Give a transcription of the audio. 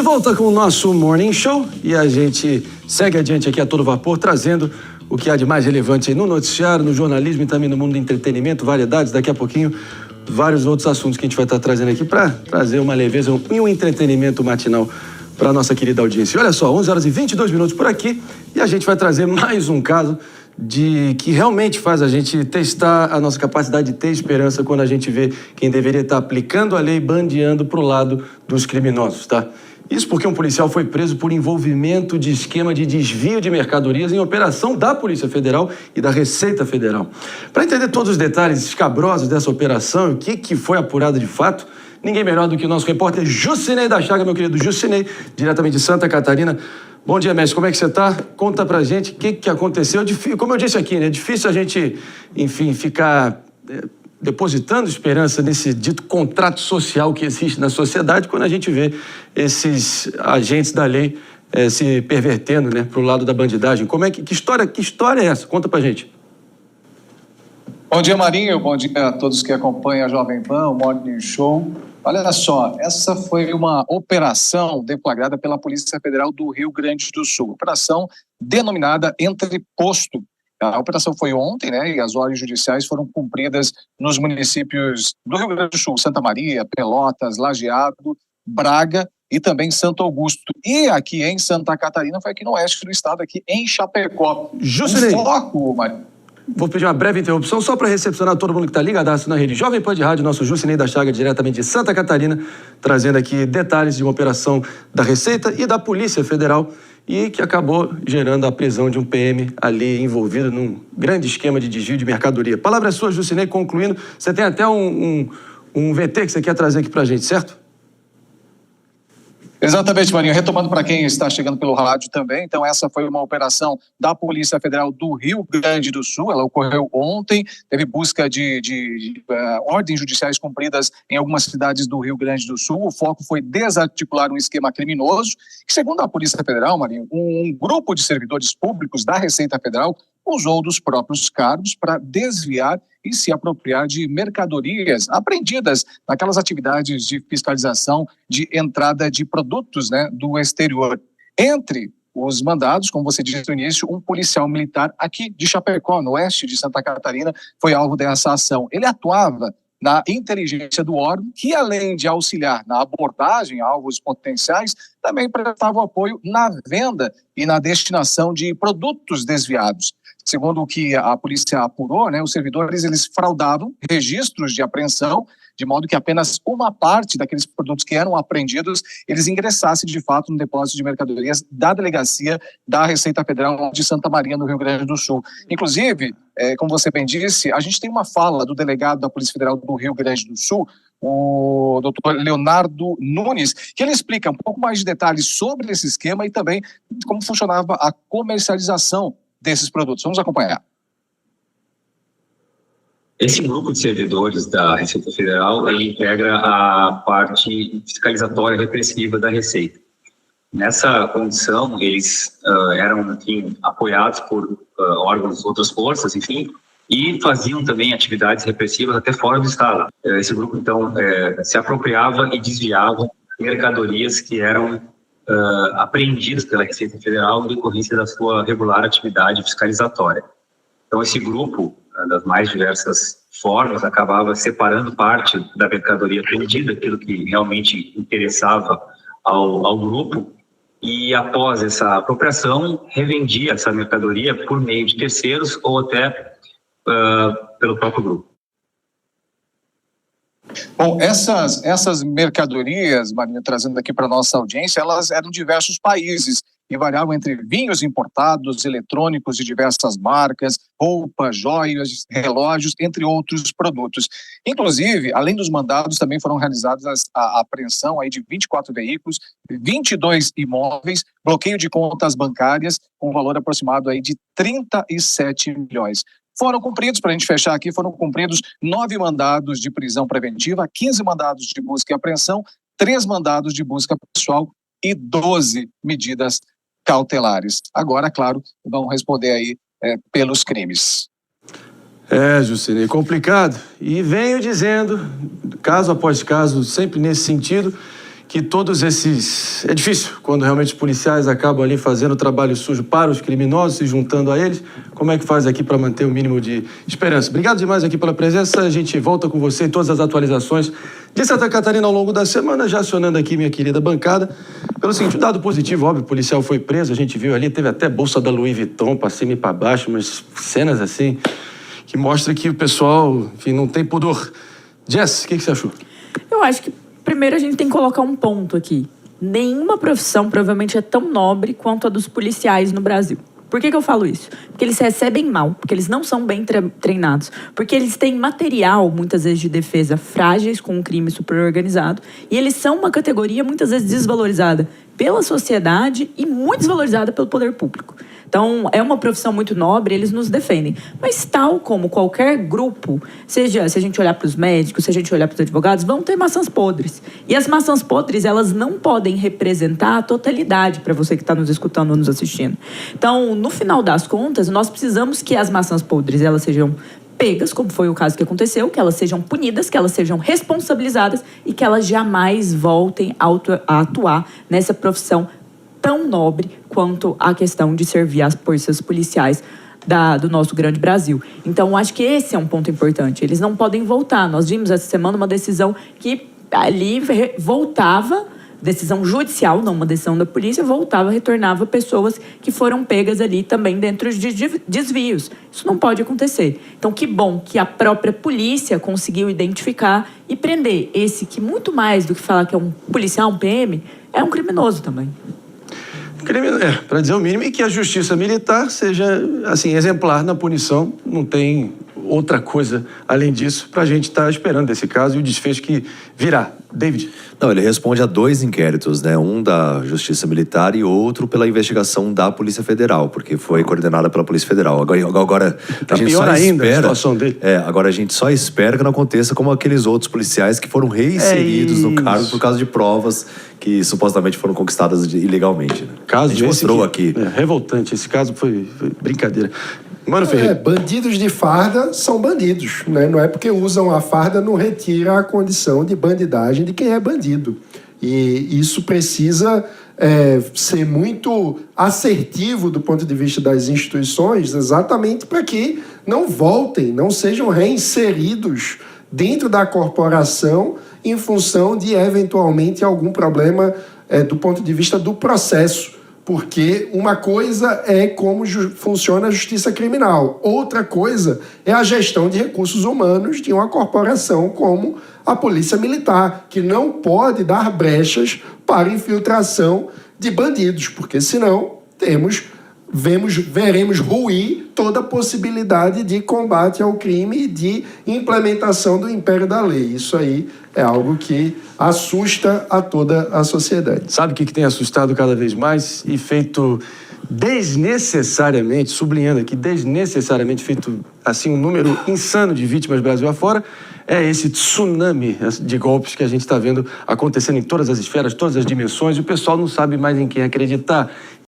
volta com o nosso Morning Show e a gente segue adiante aqui a todo vapor, trazendo o que há de mais relevante aí no noticiário, no jornalismo e também no mundo do entretenimento, variedades, daqui a pouquinho, vários outros assuntos que a gente vai estar trazendo aqui para trazer uma leveza e um entretenimento matinal para a nossa querida audiência. Olha só, 11h22 por aqui e a gente vai trazer mais um caso que realmente faz a gente testar a nossa capacidade de ter esperança quando a gente vê quem deveria estar aplicando a lei, bandeando para o lado dos criminosos, tá? Isso porque um policial foi preso por envolvimento de esquema de desvio de mercadorias em operação da Polícia Federal e da Receita Federal. Para entender todos os detalhes escabrosos dessa operação e o que foi apurado de fato, ninguém melhor do que o nosso repórter Jusinei da Chaga, meu querido Jusinei, diretamente de Santa Catarina. Bom dia, mestre. Como é que você está? Conta pra gente o que aconteceu. Como eu disse aqui, né? É difícil a gente, enfim, ficar depositando esperança nesse dito contrato social que existe na sociedade quando a gente vê esses agentes da lei se pervertendo, né, pro lado da bandidagem. Que história é essa? Conta pra gente. Bom dia, Marinho. Bom dia a todos que acompanham a Jovem Pan, o Morning Show. Olha só, essa foi uma operação deflagrada pela Polícia Federal do Rio Grande do Sul. Operação denominada Entreposto. A operação foi ontem, né, e as ordens judiciais foram cumpridas nos municípios do Rio Grande do Sul, Santa Maria, Pelotas, Lajeado, Braga e também Santo Augusto. E aqui em Santa Catarina foi aqui no oeste do estado, aqui em Chapecó. Jusinei. Um foco, Marinho. Vou pedir uma breve interrupção só para recepcionar todo mundo que está ligadaço na rede Jovem Pan de Rádio, nosso Jusinei da Chaga, diretamente de Santa Catarina, trazendo aqui detalhes de uma operação da Receita e da Polícia Federal e que acabou gerando a prisão de um PM ali envolvido num grande esquema de desvio de mercadoria. A palavra é sua, Jusinei, concluindo. Você tem até um VT que você quer trazer aqui para a gente, certo? Exatamente, Marinho. Retomando para quem está chegando pelo rádio também, então essa foi uma operação da Polícia Federal do Rio Grande do Sul, ela ocorreu ontem, teve busca de ordens judiciais cumpridas em algumas cidades do Rio Grande do Sul. O foco foi desarticular um esquema criminoso, que segundo a Polícia Federal, Marinho, um grupo de servidores públicos da Receita Federal usou dos próprios cargos para desviar e se apropriar de mercadorias apreendidas naquelas atividades de fiscalização de entrada de produtos, né, do exterior. Entre os mandados, como você disse no início, um policial militar aqui de Chapecó, no oeste de Santa Catarina, foi alvo dessa ação. Ele atuava na inteligência do órgão, que além de auxiliar na abordagem a alvos potenciais, também prestava apoio na venda e na destinação de produtos desviados. Segundo o que a polícia apurou, né, os servidores eles fraudavam registros de apreensão, de modo que apenas uma parte daqueles produtos que eram apreendidos, eles ingressassem de fato no depósito de mercadorias da delegacia da Receita Federal de Santa Maria, no Rio Grande do Sul. Inclusive, como você bem disse, a gente tem uma fala do delegado da Polícia Federal do Rio Grande do Sul, o doutor Leonardo Nunes, que ele explica um pouco mais de detalhes sobre esse esquema e também como funcionava a comercialização desses produtos. Vamos acompanhar. Esse grupo de servidores da Receita Federal, ele integra a parte fiscalizatória repressiva da Receita. Nessa condição, eles eram, enfim, apoiados por órgãos de outras forças, enfim, e faziam também atividades repressivas até fora do Estado. Esse grupo, então, se apropriava e desviava mercadorias que eram apreendidas pela Receita Federal em decorrência da sua regular atividade fiscalizatória. Então, esse grupo, das mais diversas formas, acabava separando parte da mercadoria apreendida, aquilo que realmente interessava ao grupo, e após essa apropriação, revendia essa mercadoria por meio de terceiros ou até pelo próprio grupo. Bom, essas mercadorias, Marinho, trazendo aqui para a nossa audiência, elas eram de diversos países e variavam entre vinhos importados, eletrônicos de diversas marcas, roupas, joias, relógios, entre outros produtos. Inclusive, além dos mandados, também foram realizadas a apreensão aí de 24 veículos, 22 imóveis, bloqueio de contas bancárias com valor aproximado aí de 37 milhões. Foram cumpridos, para a gente fechar aqui, foram cumpridos 9 mandados de prisão preventiva, 15 mandados de busca e apreensão, 3 mandados de busca pessoal e 12 medidas cautelares. Agora, claro, vão responder aí pelos crimes. Jusinei, complicado. E venho dizendo, caso após caso, sempre nesse sentido, que todos esses... É difícil quando realmente os policiais acabam ali fazendo trabalho sujo para os criminosos, se juntando a eles. Como é que faz aqui para manter o mínimo de esperança? Obrigado demais aqui pela presença. A gente volta com você em todas as atualizações de Santa Catarina ao longo da semana, já acionando aqui minha querida bancada. Pelo seguinte, um dado positivo, óbvio, o policial foi preso, a gente viu ali, teve até bolsa da Louis Vuitton para cima e para baixo, mas cenas assim que mostra que o pessoal, enfim, não tem pudor. Jess, o que você achou? Eu acho que primeiro a gente tem que colocar um ponto aqui. Nenhuma profissão provavelmente é tão nobre quanto a dos policiais no Brasil. Por que eu falo isso? Porque eles recebem mal, porque eles não são bem treinados, porque eles têm material, muitas vezes, de defesa frágeis com um crime super organizado, e eles são uma categoria, muitas vezes, desvalorizada pela sociedade e muito desvalorizada pelo poder público. Então, é uma profissão muito nobre, eles nos defendem. Mas tal como qualquer grupo, seja se a gente olhar para os médicos, se a gente olhar para os advogados, vão ter maçãs podres. E as maçãs podres, elas não podem representar a totalidade para você que está nos escutando ou nos assistindo. Então, no final das contas, nós precisamos que as maçãs podres, elas sejam pegas, como foi o caso que aconteceu, que elas sejam punidas, que elas sejam responsabilizadas e que elas jamais voltem a atuar nessa profissão tão nobre quanto a questão de servir as forças policiais do nosso grande Brasil. Então, acho que esse é um ponto importante. Eles não podem voltar. Nós vimos essa semana uma decisão que ali voltava, decisão judicial, não uma decisão da polícia, retornava pessoas que foram pegas ali também dentro de desvios. Isso não pode acontecer. Então, que bom que a própria polícia conseguiu identificar e prender esse que, muito mais do que falar que é um policial, um PM, é um criminoso também. Para dizer o mínimo, e que a justiça militar seja, assim, exemplar na punição. Não tem outra coisa além disso para a gente estar esperando desse caso e o desfecho que virá. David? Não, ele responde a 2 inquéritos, né? Um da Justiça Militar e outro pela investigação da Polícia Federal, porque foi coordenada pela Polícia Federal. Agora Tá a gente pior só ainda espera, a situação dele. agora a gente só espera que não aconteça como aqueles outros policiais que foram reinseridos no cargo por causa de provas que supostamente foram conquistadas ilegalmente. Né? Caso a gente mostrou aqui. Revoltante, esse caso foi brincadeira. Mano Ferreira. Bandidos de farda são bandidos, né? Não é porque usam a farda, não retira a condição de bandidagem de quem é bandido. E isso precisa ser muito assertivo do ponto de vista das instituições, exatamente para que não voltem, não sejam reinseridos dentro da corporação em função de, eventualmente, algum problema do ponto de vista do processo. Porque uma coisa é como funciona a justiça criminal. Outra coisa é a gestão de recursos humanos de uma corporação como a Polícia Militar, que não pode dar brechas para infiltração de bandidos, porque senão veremos ruir toda a possibilidade de combate ao crime e de implementação do império da lei. Isso aí é algo que assusta a toda a sociedade. Sabe o que tem assustado cada vez mais e feito desnecessariamente, sublinhando aqui, desnecessariamente feito assim um número insano de vítimas Brasil afora? É esse tsunami de golpes que a gente está vendo acontecendo em todas as esferas, todas as dimensões, e o pessoal não sabe mais em quem acreditar.